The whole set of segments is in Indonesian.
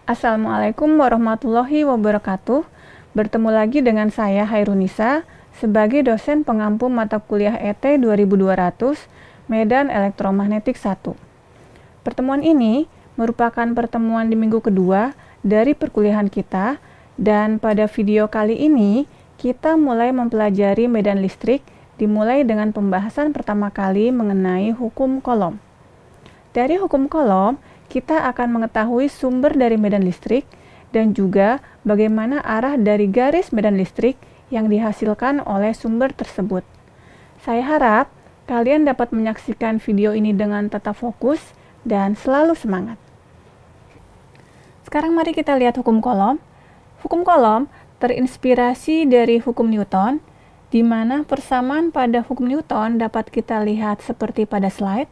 Assalamualaikum warahmatullahi wabarakatuh. Bertemu lagi dengan saya Hairunisa sebagai dosen pengampu mata kuliah ET 2200 Medan Elektromagnetik 1. Pertemuan ini merupakan pertemuan di minggu kedua dari perkuliahan kita, dan pada video kali ini kita mulai mempelajari medan listrik dimulai dengan pembahasan pertama kali mengenai hukum Coulomb. Dari hukum Coulomb, kita akan mengetahui sumber dari medan listrik dan juga bagaimana arah dari garis medan listrik yang dihasilkan oleh sumber tersebut. Saya harap kalian dapat menyaksikan video ini dengan tetap fokus dan selalu semangat. Sekarang mari kita lihat hukum Coulomb. Hukum Coulomb terinspirasi dari hukum Newton, di mana persamaan pada hukum Newton dapat kita lihat seperti pada slide.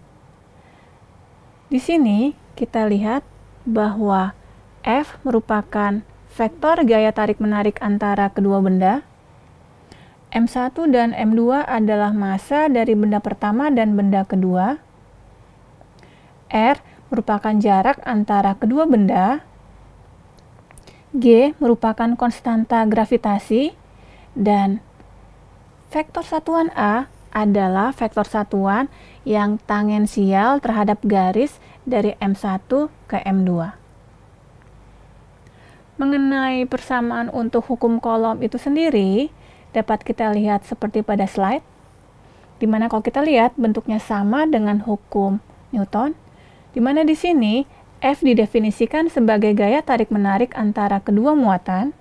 Di sini kita lihat bahwa F merupakan vektor gaya tarik-menarik antara kedua benda. M1 dan M2 adalah massa dari benda pertama dan benda kedua. R merupakan jarak antara kedua benda. G merupakan konstanta gravitasi. Dan vektor satuan A adalah vektor satuan yang tangensial terhadap garis dari M1 ke M2. Mengenai persamaan untuk hukum Coulomb itu sendiri, dapat kita lihat seperti pada slide, di mana kalau kita lihat bentuknya sama dengan hukum Newton, di mana di sini F didefinisikan sebagai gaya tarik-menarik antara kedua muatan.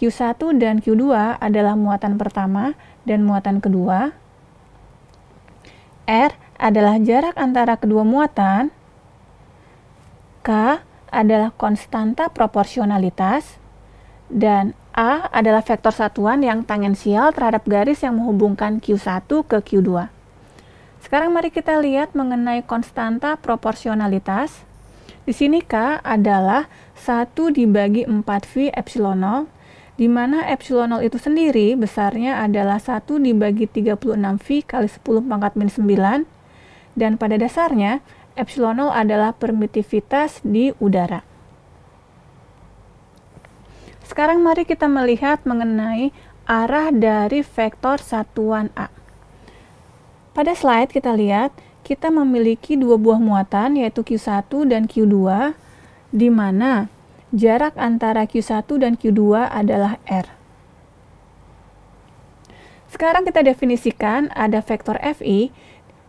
Q1 dan Q2 adalah muatan pertama dan muatan kedua. R adalah jarak antara kedua muatan. K adalah konstanta proporsionalitas. Dan A adalah vektor satuan yang tangensial terhadap garis yang menghubungkan Q1 ke Q2. Sekarang mari kita lihat mengenai konstanta proporsionalitas. Di sini K adalah 1 dibagi 4V epsilon 0, di mana epsilon 0 itu sendiri besarnya adalah 1 dibagi 36V kali 10 pangkat min 9, dan pada dasarnya epsilon 0 adalah permitivitas di udara. Sekarang mari kita melihat mengenai arah dari vektor satuan A. Pada slide kita lihat, kita memiliki dua buah muatan yaitu Q1 dan Q2, di mana jarak antara Q1 dan Q2 adalah R. Sekarang kita definisikan ada vektor Fi,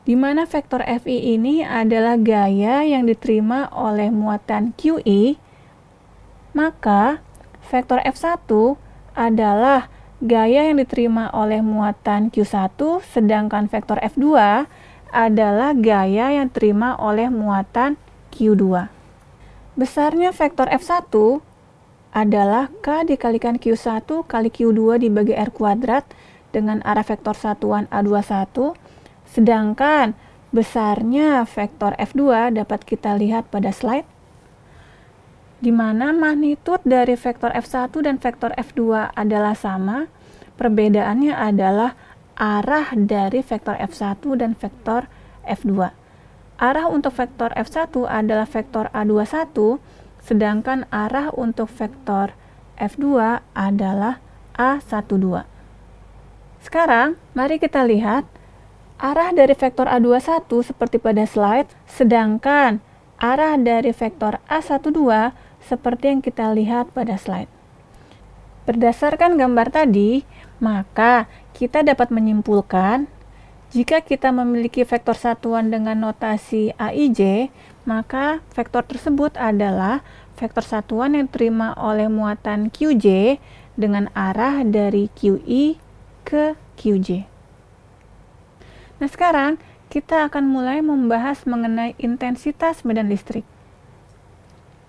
di mana vektor Fi ini adalah gaya yang diterima oleh muatan Qi, maka vektor F1 adalah gaya yang diterima oleh muatan Q1, sedangkan vektor F2 adalah gaya yang diterima oleh muatan Q2. Besarnya vektor F1 adalah K dikalikan Q1 kali Q2 dibagi R kuadrat dengan arah vektor satuan A21, sedangkan besarnya vektor F2 dapat kita lihat pada slide, di mana magnitud dari vektor F1 dan vektor F2 adalah sama, perbedaannya adalah arah dari vektor F1 dan vektor F2. Arah untuk vektor F1 adalah vektor A21, sedangkan arah untuk vektor F2 adalah A12. Sekarang, mari kita lihat arah dari vektor A21 seperti pada slide, sedangkan arah dari vektor A12 seperti yang kita lihat pada slide. Berdasarkan gambar tadi, maka kita dapat menyimpulkan jika kita memiliki vektor satuan dengan notasi Aij, maka vektor tersebut adalah vektor satuan yang diterima oleh muatan Qj dengan arah dari Qi ke Qj. Nah, sekarang kita akan mulai membahas mengenai intensitas medan listrik.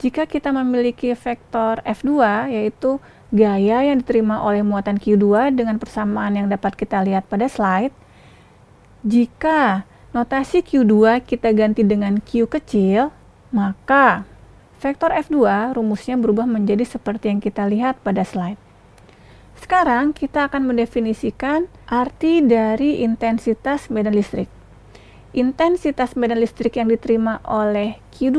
Jika kita memiliki vektor F2, yaitu gaya yang diterima oleh muatan Q2 dengan persamaan yang dapat kita lihat pada slide, jika notasi Q2 kita ganti dengan Q kecil, maka vektor F2 rumusnya berubah menjadi seperti yang kita lihat pada slide. Sekarang kita akan mendefinisikan arti dari intensitas medan listrik. Intensitas medan listrik yang diterima oleh Q2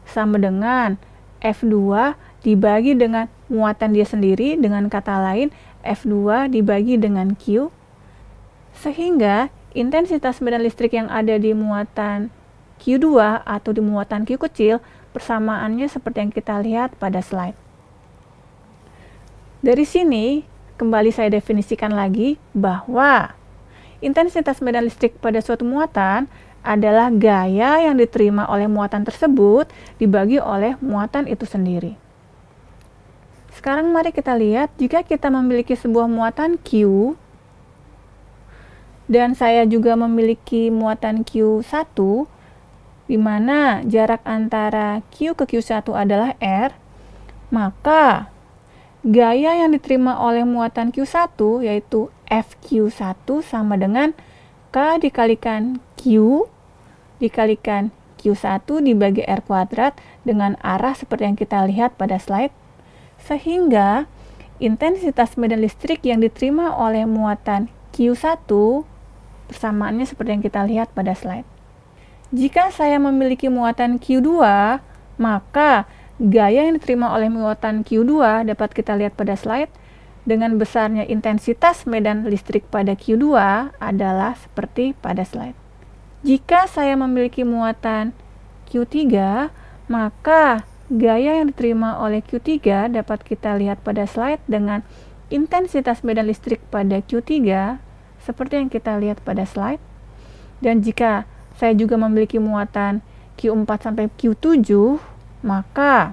sama dengan F2 dibagi dengan muatan dia sendiri, dengan kata lain F2 dibagi dengan Q, sehingga intensitas medan listrik yang ada di muatan Q2 atau di muatan Q kecil persamaannya seperti yang kita lihat pada slide. Dari sini, kembali saya definisikan lagi bahwa intensitas medan listrik pada suatu muatan adalah gaya yang diterima oleh muatan tersebut dibagi oleh muatan itu sendiri. Sekarang mari kita lihat, jika kita memiliki sebuah muatan Q, dan saya juga memiliki muatan Q1, di mana jarak antara Q ke Q1 adalah R, maka gaya yang diterima oleh muatan Q1 yaitu FQ1 sama dengan K dikalikan Q dikalikan Q1 dibagi R kuadrat dengan arah seperti yang kita lihat pada slide, sehingga intensitas medan listrik yang diterima oleh muatan Q1 persamaannya seperti yang kita lihat pada slide. Jika saya memiliki muatan Q2, maka gaya yang diterima oleh muatan Q2 dapat kita lihat pada slide. Dengan besarnya intensitas medan listrik pada Q2 adalah seperti pada slide. Jika saya memiliki muatan Q3, maka gaya yang diterima oleh Q3 dapat kita lihat pada slide dengan intensitas medan listrik pada Q3 seperti yang kita lihat pada slide. Dan jika saya juga memiliki muatan Q4 sampai Q7, maka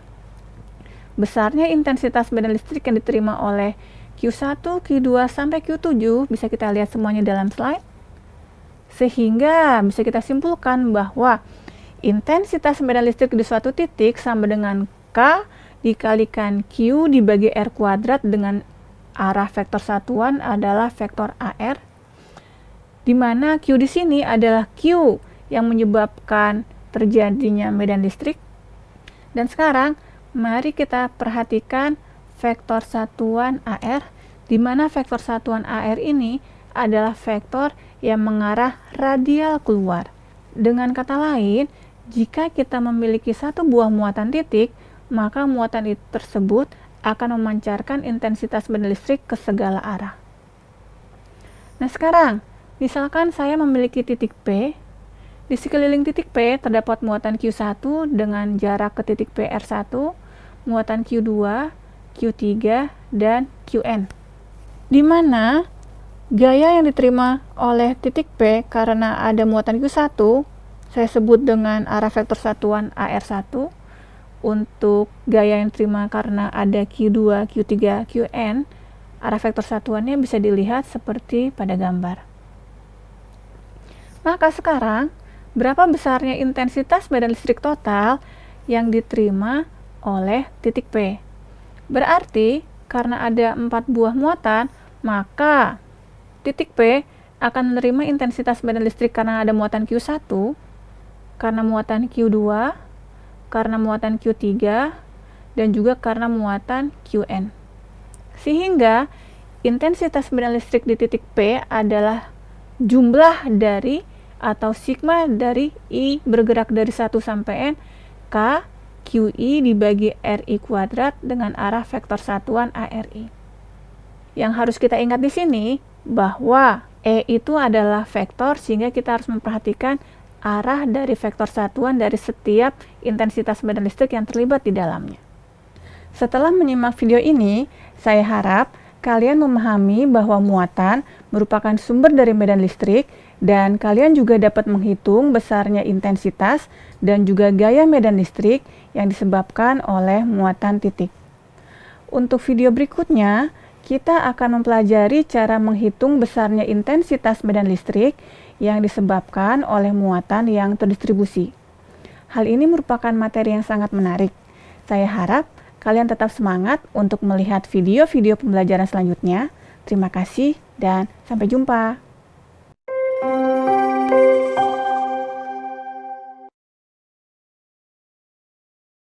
besarnya intensitas medan listrik yang diterima oleh Q1, Q2, sampai Q7 bisa kita lihat semuanya dalam slide. Sehingga bisa kita simpulkan bahwa intensitas medan listrik di suatu titik sama dengan K dikalikan Q dibagi R kuadrat dengan arah vektor satuan adalah vektor AR, di mana Q di sini adalah Q yang menyebabkan terjadinya medan listrik. Dan sekarang mari kita perhatikan vektor satuan AR, di mana vektor satuan AR ini adalah vektor yang mengarah radial keluar. Dengan kata lain, jika kita memiliki satu buah muatan titik, maka muatan itu tersebut akan memancarkan intensitas medan listrik ke segala arah. Nah sekarang, misalkan saya memiliki titik P, di sekeliling titik P terdapat muatan Q1 dengan jarak ke titik P R1, muatan Q2, Q3, dan Qn, di mana gaya yang diterima oleh titik P karena ada muatan Q1 saya sebut dengan arah vektor satuan AR1. Untuk gaya yang diterima karena ada Q2, Q3, Qn, arah vektor satuannya bisa dilihat seperti pada gambar. Maka sekarang, berapa besarnya intensitas medan listrik total yang diterima oleh titik P? Berarti, karena ada 4 buah muatan, maka titik P akan menerima intensitas medan listrik karena ada muatan Q1, karena muatan Q2, karena muatan Q3, dan juga karena muatan Qn. Sehingga, intensitas medan listrik di titik P adalah jumlah dari atau sigma dari I bergerak dari 1 sampai N K QI dibagi RI kuadrat dengan arah vektor satuan ARI. Yang harus kita ingat di sini bahwa E itu adalah vektor, sehingga kita harus memperhatikan arah dari vektor satuan dari setiap intensitas medan listrik yang terlibat di dalamnya. Setelah menyimak video ini, saya harap kalian memahami bahwa muatan merupakan sumber dari medan listrik, dan kalian juga dapat menghitung besarnya intensitas dan juga gaya medan listrik yang disebabkan oleh muatan titik. Untuk video berikutnya, kita akan mempelajari cara menghitung besarnya intensitas medan listrik yang disebabkan oleh muatan yang terdistribusi. Hal ini merupakan materi yang sangat menarik. Saya harap kalian tetap semangat untuk melihat video-video pembelajaran selanjutnya. Terima kasih dan sampai jumpa.